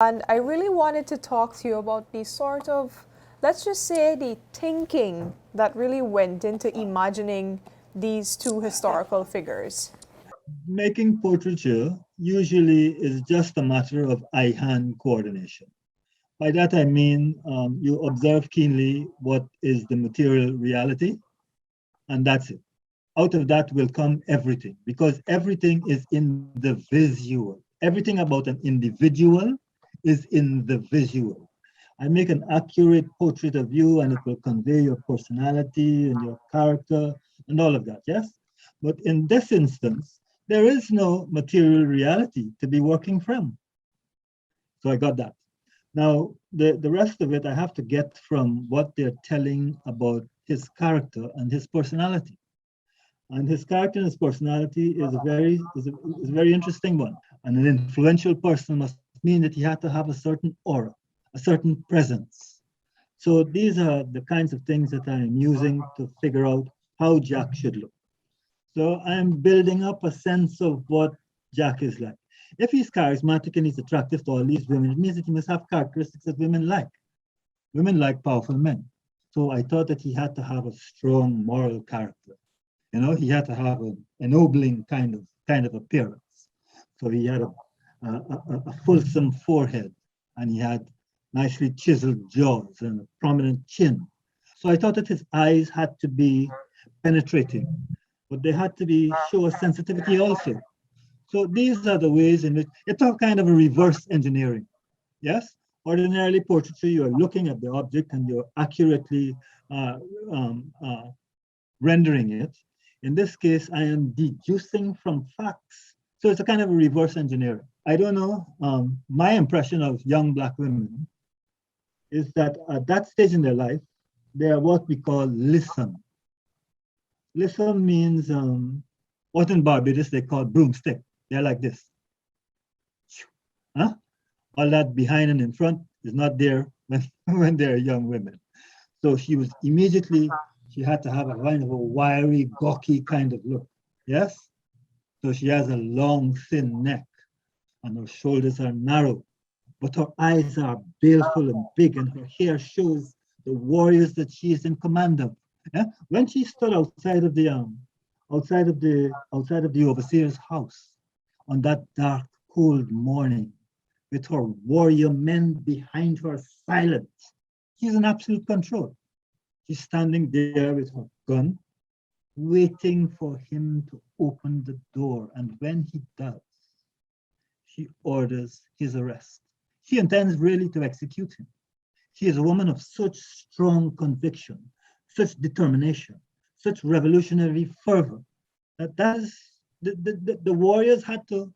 And I really wanted to talk to you about the sort of, let's just say, the thinking that really went into imagining these two historical figures. Making portraiture usually is just a matter of eye-hand coordination. By that I mean you observe keenly what is the material reality, and that's it. Out of that will come everything, because everything is in the visual. Everything about an individual is in the visual. I make an accurate portrait of you and it will convey your personality and your character and all of that, yes? But in this instance, there is no material reality to be working from. So I got that. Now, the rest of it I have to get from what they're telling about his character and his personality. And his character and his personality is a very interesting one. And an influential person must mean that he had to have a certain aura, a certain presence. So these are the kinds of things that I am using to figure out how Jack should look. So I am building up a sense of what Jack is like. If he's charismatic and he's attractive to all these women, it means that he must have characteristics that women like. Women like powerful men. So I thought that he had to have a strong moral character. You know, he had to have an ennobling kind of appearance. So he had a fulsome forehead, and he had nicely chiseled jaws and a prominent chin. So I thought that his eyes had to be penetrating, but they had to be show a sensitivity also. So these are the ways in which it's all kind of a reverse engineering. Yes, ordinarily portraiture, you are looking at the object and you're accurately uh, um, uh, rendering it. In this case, I am deducing from facts. So it's a kind of a reverse engineering. I don't know. My impression of young Black women is that at that stage in their life, they are what we call lissom. Lissom means what in Barbados they call broomstick. They're like this. Huh? All that behind and in front is not there when they're young women. So she was immediately, she had to have a kind of a wiry, gawky kind of look. Yes? So she has a long, thin neck and her shoulders are narrow, but her eyes are baleful and big and her hair shows the warriors that she is in command of. Yeah? When she stood outside of the overseer's house on that dark, cold morning with her warrior men behind her silent, she's in absolute control. She's standing there with her gun, waiting for him to open the door. And when he does, she orders his arrest. She intends really to execute him. She is a woman of such strong conviction, such determination, such revolutionary fervor, that is, the warriors had to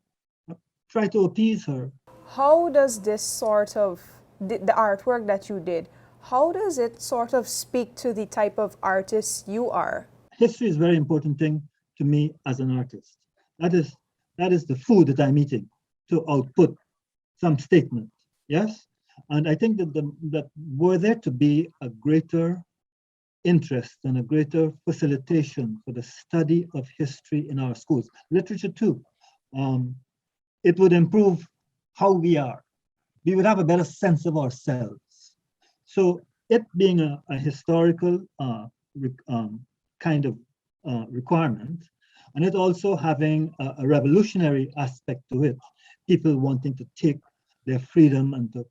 try to appease her. How does this sort of, the artwork that you did, how does it sort of speak to the type of artist you are? History is a very important thing to me as an artist. That is the food that I'm eating to output some statement. Yes, and I think that were there to be a greater interest and a greater facilitation for the study of history in our schools, literature too, it would improve how we are. We would have a better sense of ourselves. So it being a historical kind of requirement, and it also having a revolutionary aspect to it, people wanting to take their freedom and to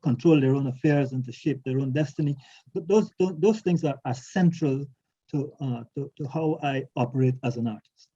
control their own affairs and to shape their own destiny. But those things are central to how I operate as an artist.